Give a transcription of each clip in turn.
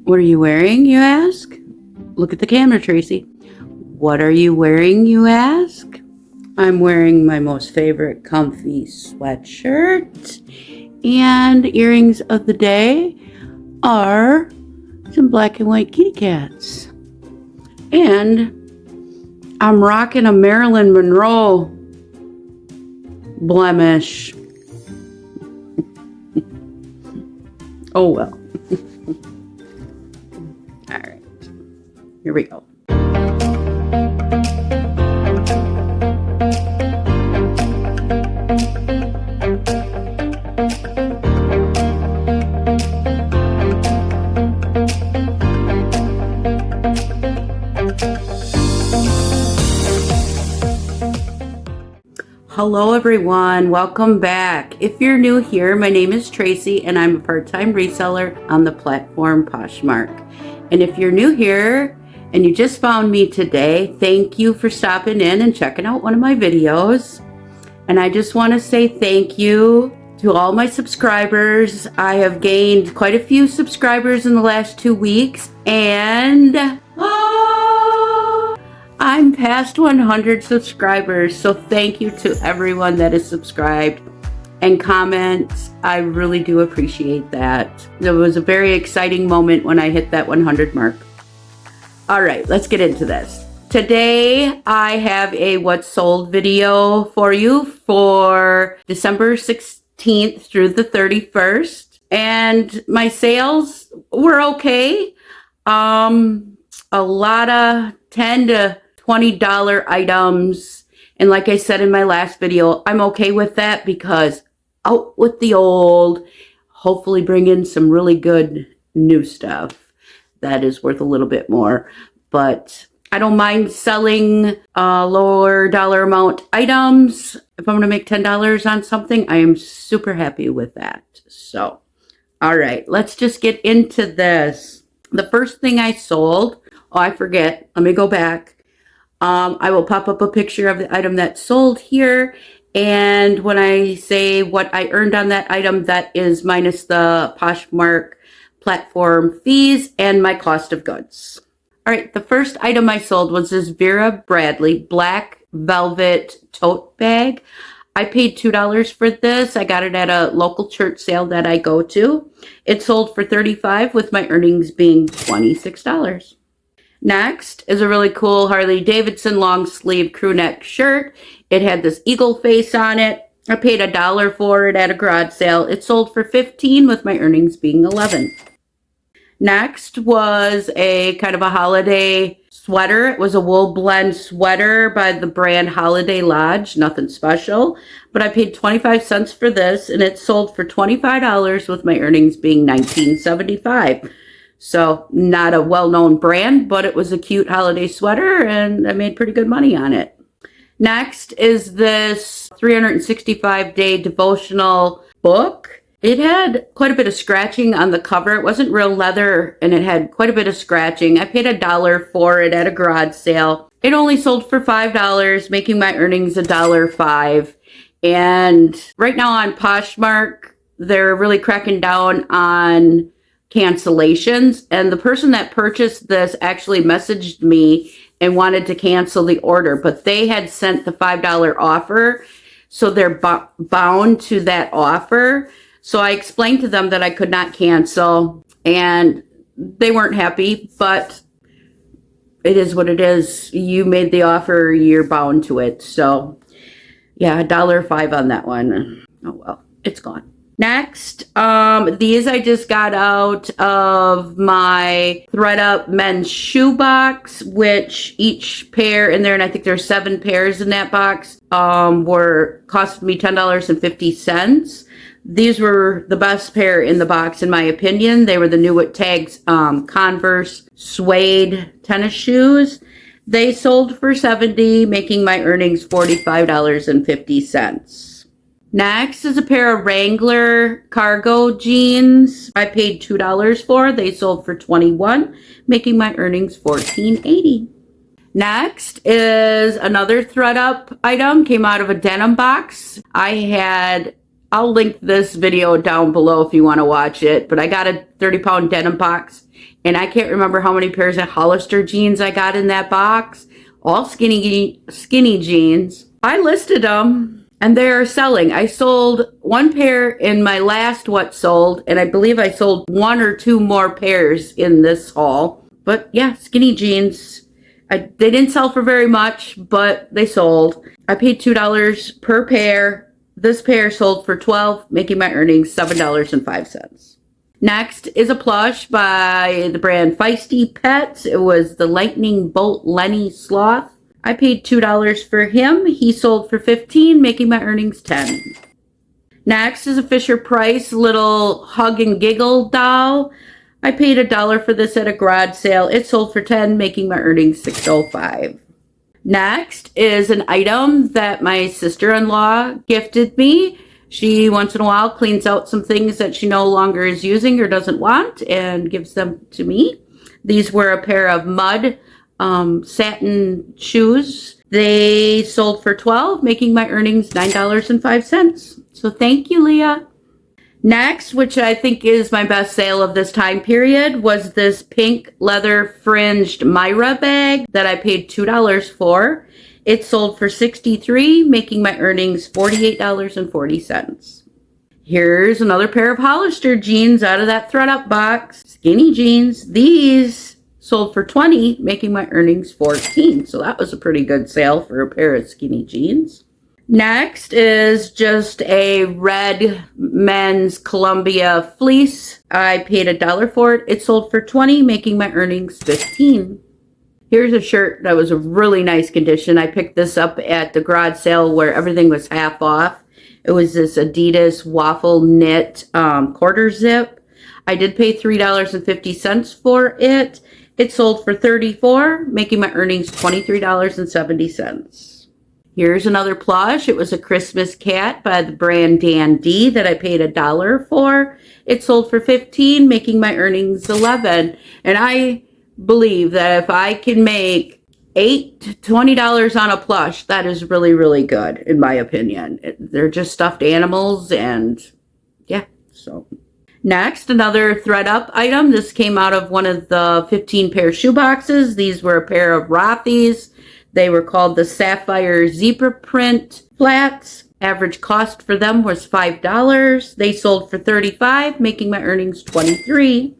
What are you wearing, you ask? Look at the camera, Tracy. What are you wearing, you ask? I'm wearing my most favorite comfy sweatshirt. And earrings of the day are some black and white kitty cats. And I'm rocking a Marilyn Monroe blemish. Oh well. All right, here we go. Hello everyone, welcome back. If you're new here, my name is Tracy and I'm a part-time reseller on the platform Poshmark. And if you're new here and you just found me today, thank you for stopping in and checking out one of my videos. And I just want to say thank you to all my subscribers. I have gained quite a few subscribers in the last 2 weeks and I'm past 100 subscribers, so thank you to everyone that is subscribed and comments. I really do appreciate that. It was a very exciting moment when I hit that 100 mark. All right, let's get into this. Today, I have a what's sold video for you for December 16th through the 31st. And my sales were okay. A lot of $10 to $20 items. And like I said in my last video, I'm okay with that because out with the old, hopefully bring in some really good new stuff that is worth a little bit more. But I don't mind selling lower dollar amount items. If I'm going to make $10 on something, I am super happy with that. So, all right, let's just get into this. The first thing I sold, I forget. Let me go back. I will pop up a picture of the item that sold here. And when I say what I earned on that item, that is minus the Poshmark platform fees and my cost of goods. All right, the first item I sold was this Vera Bradley black velvet tote bag. I paid $2 for this. I got it at a local church sale that I go to. It sold for $35 with my earnings being $26. Next is a really cool Harley Davidson long sleeve crew neck shirt. It had this eagle face on it. I paid $1 for it at a garage sale. It sold for $15 with my earnings being $11. Next was a kind of a holiday sweater. It was a wool blend sweater by the brand Holiday Lodge. Nothing special, but I paid 25 cents for this and it sold for $25 with my earnings being $19.75. So not a well-known brand, but it was a cute holiday sweater and I made pretty good money on it. Next is this 365-day devotional book. It had quite a bit of scratching on the cover. It wasn't real leather and it had quite a bit of scratching. I paid $1 for it at a garage sale. It only sold for $5, making my earnings $1.05. And right now on Poshmark, they're really cracking down on cancellations, and the person that purchased this actually messaged me and wanted to cancel the order, but they had sent the $5 offer, so they're bound to that offer. So I explained to them that I could not cancel and they weren't happy, but it is what it is. You made the offer, you're bound to it. So yeah, $1.05 on that one. Oh well, it's gone. Next, these I just got out of my ThredUp men's shoe box, which each pair in there, and I think there's 7 pairs in that box, were cost me $10.50. These were the best pair in the box, in my opinion. They were the new with tags Converse suede tennis shoes. They sold for $70, making my earnings $45.50. Next is a pair of Wrangler cargo jeans. I paid $2 for. They sold for $21, making my earnings $14.80. Next is another ThredUp item. Came out of a denim box. I had I'll link this video down below if you want to watch it. But I got a 30-pound denim box, and I can't remember how many pairs of Hollister jeans I got in that box. All skinny jeans. I listed them, and they are selling. I sold one pair in my last What Sold, and I believe I sold 1 or 2 more pairs in this haul. But yeah, skinny jeans. They didn't sell for very much, but they sold. I paid $2 per pair. This pair sold for $12, making my earnings $7.05. Next is a plush by the brand Feisty Pets. It was the Lightning Bolt Lenny Sloth. I paid $2 for him. He sold for $15, making my earnings $10. Next is a Fisher-Price little Hug and Giggle doll. I paid $1 for this at a garage sale. It sold for $10, making my earnings $6.05. Next is an item that my sister-in-law gifted me. She once in a while cleans out some things that she no longer is using or doesn't want and gives them to me. These were a pair of mud satin shoes. They sold for $12, making my earnings $9.05. So thank you, Leah. Next, which I think is my best sale of this time period, was this pink leather fringed Myra bag that I paid $2 for. It sold for $63, making my earnings $48.40. Here's another pair of Hollister jeans out of that ThredUp box. Skinny jeans. These sold for $20, making my earnings $14. So that was a pretty good sale for a pair of skinny jeans. Next is just a red men's Columbia fleece. I paid $1 for it. It sold for $20, making my earnings $15. Here's a shirt that was a really nice condition. I picked this up at the garage sale where everything was half off. It was this Adidas waffle knit quarter zip. I did pay $3.50 for it. It sold for $34, making my earnings $23.70. Here's another plush. It was a Christmas cat by the brand Dan D that I paid $1 for. It sold for $15, making my earnings $11. And I believe that if I can make $8 to $20 on a plush, that is really, really good, in my opinion. They're just stuffed animals, and yeah, so. Next, another ThredUp item. This came out of one of the 15 pair shoe boxes. These were a pair of Rothy's. They were called the Sapphire Zebra Print Flats. Average cost for them was $5. They sold for $35, making my earnings $23.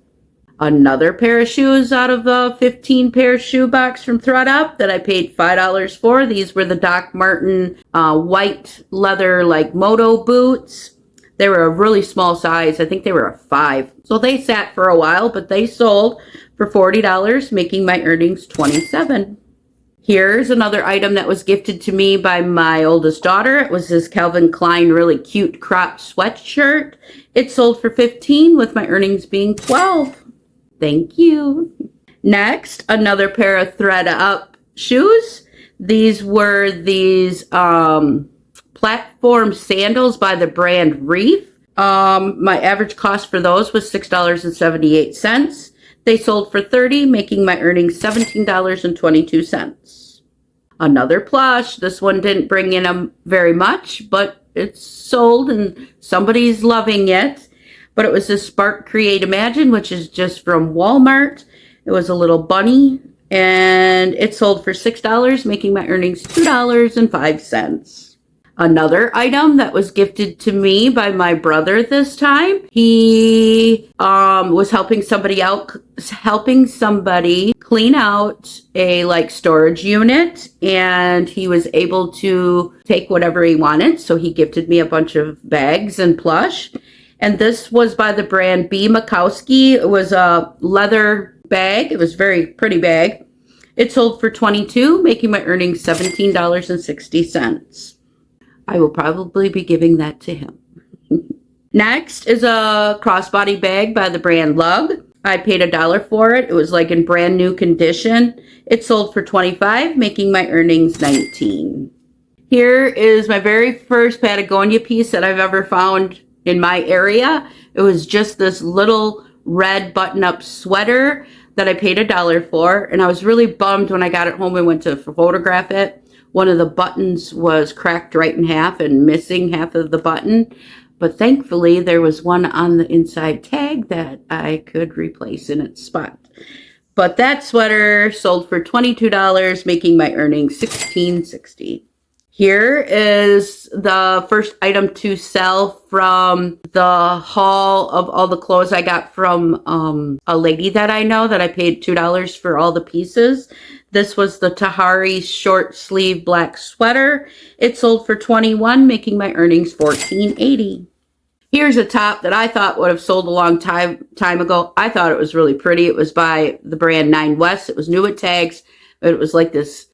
Another pair of shoes out of a 15 pair shoe box from ThredUp that I paid $5 for. These were the Doc Marten white leather like moto boots. They were a really small size. I think they were a 5. So they sat for a while, but they sold for $40, making my earnings $27. Here's another item that was gifted to me by my oldest daughter. It was this Calvin Klein really cute cropped sweatshirt. It sold for $15, with my earnings being $12. Thank you. Next, another pair of ThredUp shoes. These were these platform sandals by the brand Reef. My average cost for those was $6.78. They sold for $30, making my earnings $17.22. Another plush. This one didn't bring in very much, but it's sold and somebody's loving it. But it was this Spark Create Imagine, which is just from Walmart. It was a little bunny, and it sold for $6, making my earnings $2.05. Another item that was gifted to me by my brother this time. He was helping somebody clean out a storage unit, and he was able to take whatever he wanted. So he gifted me a bunch of bags and plush. And this was by the brand B. Makowski. It was a leather bag. It was a very pretty bag. It sold for $22, making my earnings $17.60. I will probably be giving that to him. Next is a crossbody bag by the brand Lug. I paid $1 for it. It was in brand new condition. It sold for $25, making my earnings $19. Here is my very first Patagonia piece that I've ever found in my area. It was just this little red button-up sweater that I paid $1 for, and I was really bummed when I got it home and went to photograph it. One of the buttons was cracked right in half and missing half of the button, But thankfully, there was one on the inside tag that I could replace in its spot. But that sweater sold for $22, making my earnings $16.60. Here is the first item to sell from the haul of all the clothes I got from a lady that I know that I paid $2 for all the pieces. This was the Tahari short sleeve black sweater. It sold for $21, making my earnings $14.80. Here's a top that I thought would have sold a long time ago. I thought it was really pretty. It was by the brand Nine West. It was new at tags, but it was like this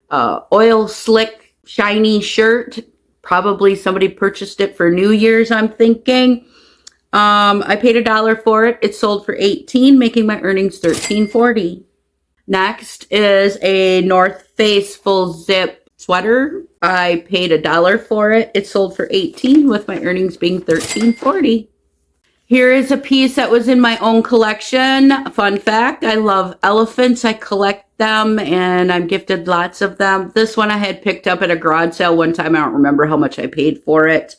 oil slick shiny shirt. Probably somebody purchased it for New Year's, I'm thinking. I paid $1 for it. It sold for $18, making my earnings $13.40. Next is a North Face full zip sweater. I paid $1 for it. It sold for $18, with my earnings being $13.40. Here is a piece that was in my own collection. Fun fact, I love elephants. I collect them and I'm gifted lots of them. This one I had picked up at a garage sale one time. I don't remember how much I paid for it.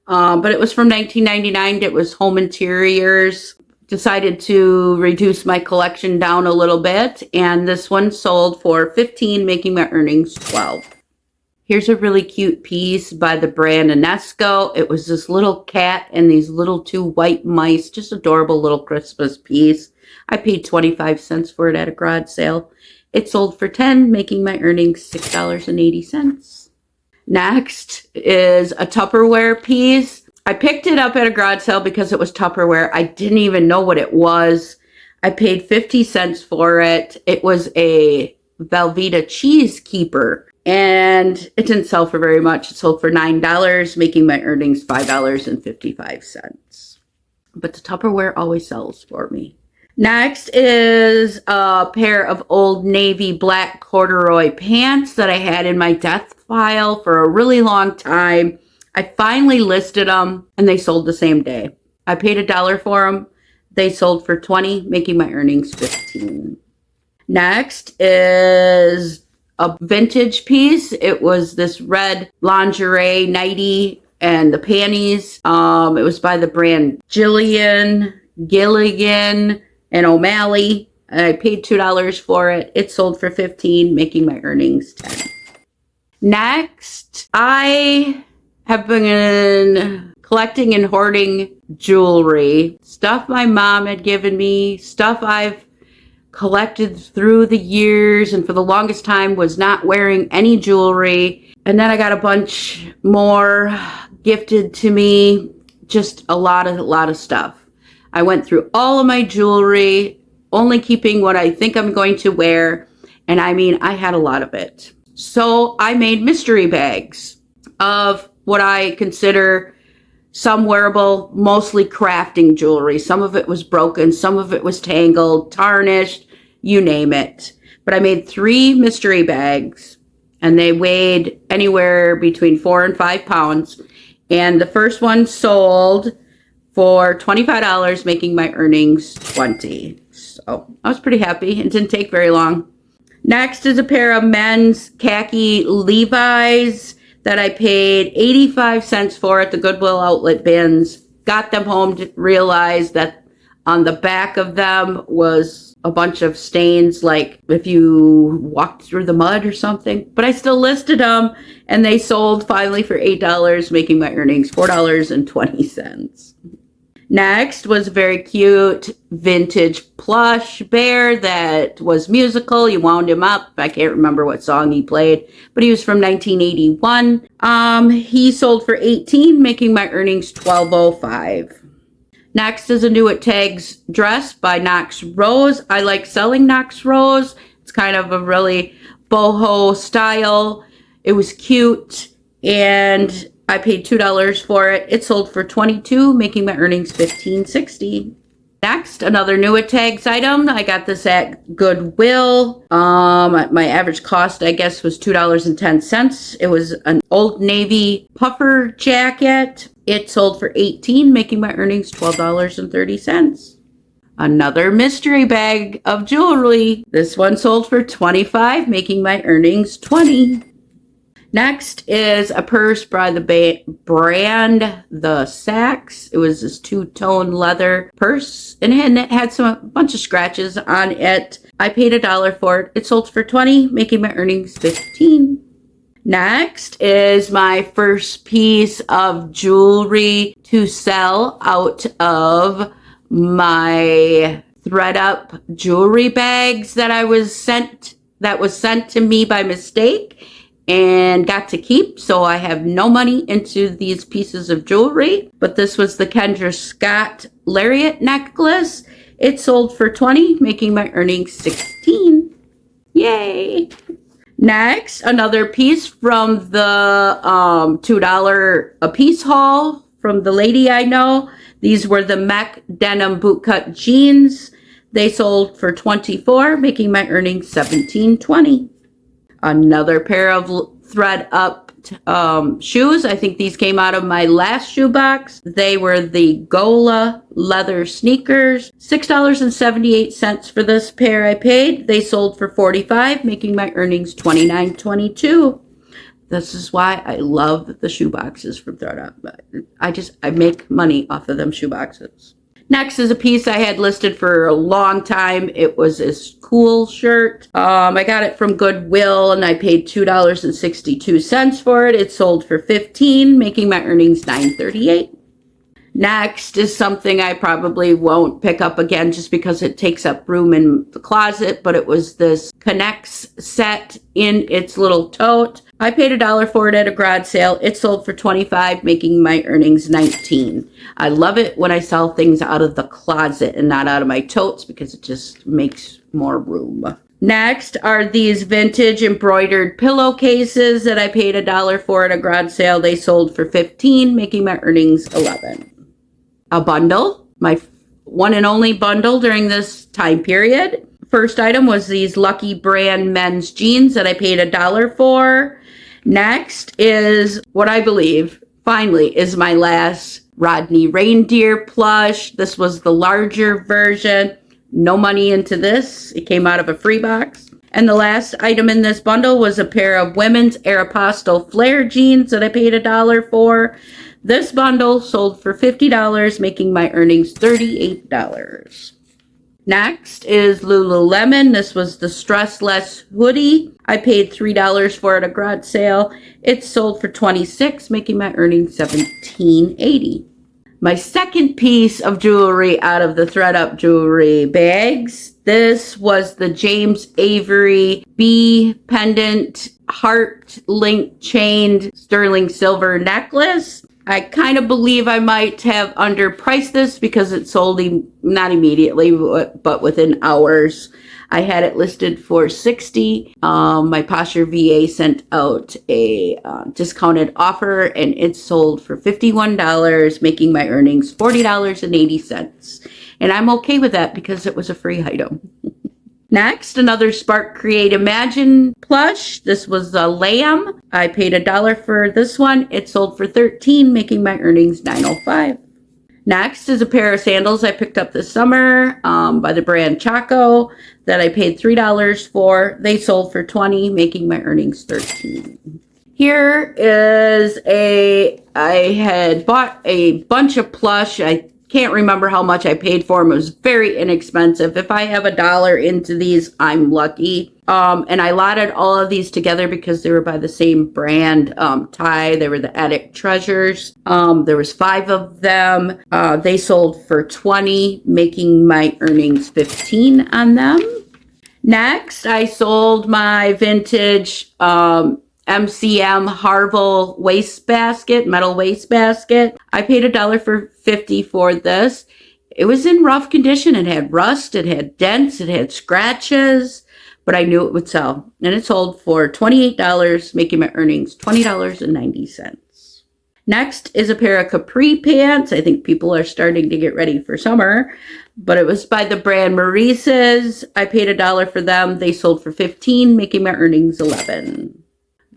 But it was from 1999. It was home interiors. Decided to reduce my collection down a little bit. And this one sold for $15, making my earnings $12. Here's a really cute piece by the brand Enesco. It was this little cat and these little two white mice. Just adorable little Christmas piece. I paid 25 cents for it at a garage sale. It sold for $10, making my earnings $6.80. Next is a Tupperware piece. I picked it up at a garage sale because it was Tupperware. I didn't even know what it was. I paid 50 cents for it. It was a Velveeta cheese keeper. And it didn't sell for very much. It sold for $9, making my earnings $5.55. But the Tupperware always sells for me. Next is a pair of Old Navy black corduroy pants that I had in my death file for a really long time. I finally listed them and they sold the same day. I paid $1 for them. They sold for $20, making my earnings $15. Next is a vintage piece. It was this red lingerie nightie and the panties. It was by the brand Gilligan, and O'Malley. I paid $2 for it. It sold for $15, making my earnings $10. Next, I have been collecting and hoarding jewelry. Stuff my mom had given me, stuff I've collected through the years and for the longest time was not wearing any jewelry. And then I got a bunch more gifted to me, just a lot of stuff. I went through all of my jewelry, only keeping what I think I'm going to wear. And I mean, I had a lot of it. So I made mystery bags of what I consider some wearable, mostly crafting jewelry. Some of it was broken, some of it was tangled, tarnished, you name it. But I made 3 mystery bags and they weighed anywhere between 4 and 5 pounds. And the first one sold for $25, making my earnings $20. So I was pretty happy. It didn't take very long. Next is a pair of men's khaki Levi's that I paid 85 cents for at the Goodwill outlet bins. Got them home to realize that on the back of them was a bunch of stains, like if you walked through the mud or something. But I still listed them, and they sold finally for $8, making my earnings $4.20. Next was a very cute vintage plush bear that was musical. You wound him up. I can't remember what song he played, but he was from 1981. He sold for $18, making my earnings $12.05. Next is a new at tags dress by Knox Rose. I like selling Knox Rose. It's kind of a really boho style. It was cute, and I paid $2 for it. It sold for $22, making my earnings $15.60. Next, another new at tags item. I got this at Goodwill. My average cost, I guess, was $2.10. It was an Old Navy puffer jacket. It sold for $18, making my earnings $12.30. Another mystery bag of jewelry. This one sold for $25, making my earnings $20. Next is a purse by the brand The Saks. It was this two-tone leather purse, and it had a bunch of scratches on it. I paid $1 for it. It sold for $20, making my earnings $15. Next is my first piece of jewelry to sell out of my ThredUp jewelry bags that was sent to me by mistake and got to keep. So I have no money into these pieces of jewelry, but this was the Kendra Scott lariat necklace. It sold for $20, making my earnings $16. Yay. Next, another piece from the $2 a piece haul from the lady I know. These were the Mech denim bootcut jeans. They sold for $24, making my earnings $17.20. Another pair of ThredUp shoes. I think these came out of my last shoe box. They were the Gola leather sneakers. $6.78 for this pair I paid. They sold for $45, making my earnings $29.22. This is why I love the shoe boxes from ThredUp. I make money off of them shoe boxes. Next is a piece I had listed for a long time. It was this cool shirt. I got it from Goodwill and I paid $2.62 for it. It sold for $15, making my earnings $9.38. Next is something I probably won't pick up again just because it takes up room in the closet, but it was this Connects set in its little tote. I paid $1 for it at a garage sale. It sold for $25, making my earnings $19. I love it when I sell things out of the closet and not out of my totes because it just makes more room. Next are these vintage embroidered pillowcases that I paid $1 for at a garage sale. They sold for $15, making my earnings $11. A bundle, my one and only bundle during this time period. First item was these Lucky Brand men's jeans that I paid $1 for. Next is what I believe finally is my last Rodney reindeer plush. This was the larger version. No money into this. It came out of a free box. And the last item in this bundle was a pair of women's Aeropostale flare jeans that I paid $1 for. This bundle sold for $50, making my earnings $38. Next is Lululemon. This was the stressless hoodie. I paid $3 for it at a garage sale. It sold for $26, making my earnings $17.80. My second piece of jewelry out of the ThredUp jewelry bags. This was the James Avery bee pendant heart link chained sterling silver necklace. I kind of believe I might have underpriced this because it sold not immediately, but within hours. I had it listed for $60. My Posture VA sent out a discounted offer and it sold for $51, making my earnings $40.80. And I'm okay with that because it was a free item. Next, another Spark Create Imagine plush. This was a lamb. I paid $1 for this one. It sold for $13, making my earnings $9.05. Next is a pair of sandals I picked up this summer by the brand Chaco that I paid $3 for. They sold for $20, making my earnings $13. Here is I had bought a bunch of plush. I can't remember how much I paid for them. It was very inexpensive. If I have $1 into these, I'm lucky. And I lotted all of these together because they were by the same brand, Thai. They were the Attic Treasures. There was 5 of them. They sold for $20, making my earnings $15 on them. Next, I sold my vintage MCM Harville wastebasket, metal wastebasket. I paid $1.50 for this. It was in rough condition. It had rust, it had dents, it had scratches, but I knew it would sell. And it sold for $28, making my earnings $20.90. Next is a pair of capri pants. I think people are starting to get ready for summer, but it was by the brand Maurice's. I paid $1 for them. They sold for $15, making my earnings $11.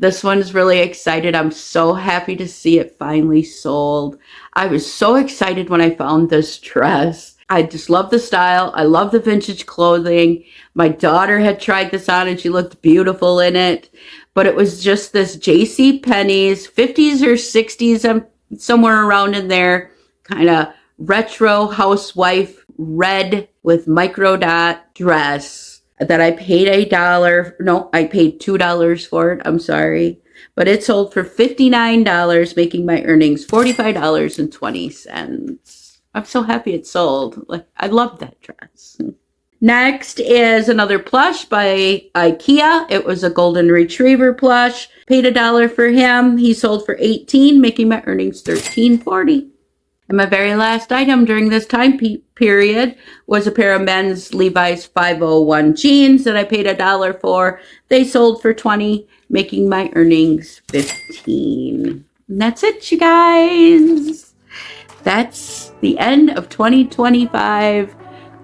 This one's really excited. I'm so happy to see it finally sold. I was so excited when I found this dress. I just love the style. I love the vintage clothing. My daughter had tried this on and she looked beautiful in it. but it was just this J.C. Penney's 50s or 60s, somewhere around in there, kind of retro housewife red with micro dot dress that I paid I paid $2 for it. I'm sorry. But it sold for $59, making my earnings $45.20. I'm so happy it sold. Like, I love that dress. Next is another plush by IKEA. It was a golden retriever plush. Paid $1 for him. He sold for $18, making my earnings $13.40. And my very last item during this time period was a pair of men's Levi's 501 jeans that I paid $1 for. They sold for $20, making my earnings $15. And that's it, you guys. That's the end of 2025.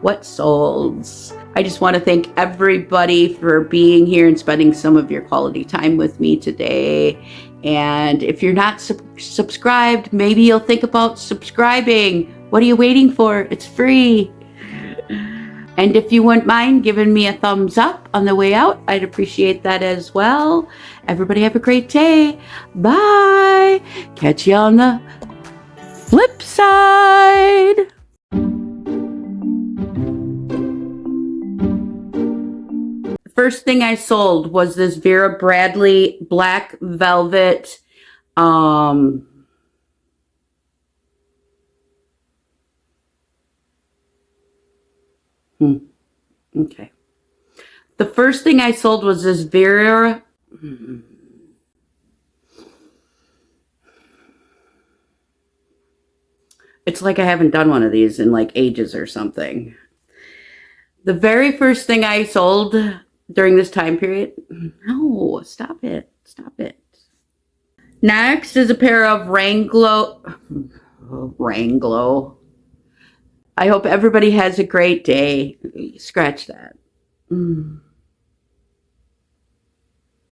What solds? I just want to thank everybody for being here and spending some of your quality time with me today. And if you're not subscribed, maybe you'll think about subscribing. What are you waiting for? It's free. And if you wouldn't mind giving me a thumbs up on the way out, I'd appreciate that as well. Everybody have a great day. Bye. Catch you on the flip side. First thing I sold was this Vera Bradley black velvet okay. The first thing I sold was this Vera It's like I haven't done one of these in like ages or something. The very first thing I sold during this time period. No, stop it. Stop it. Next is a pair of Wrangler. I hope everybody has a great day. Scratch that.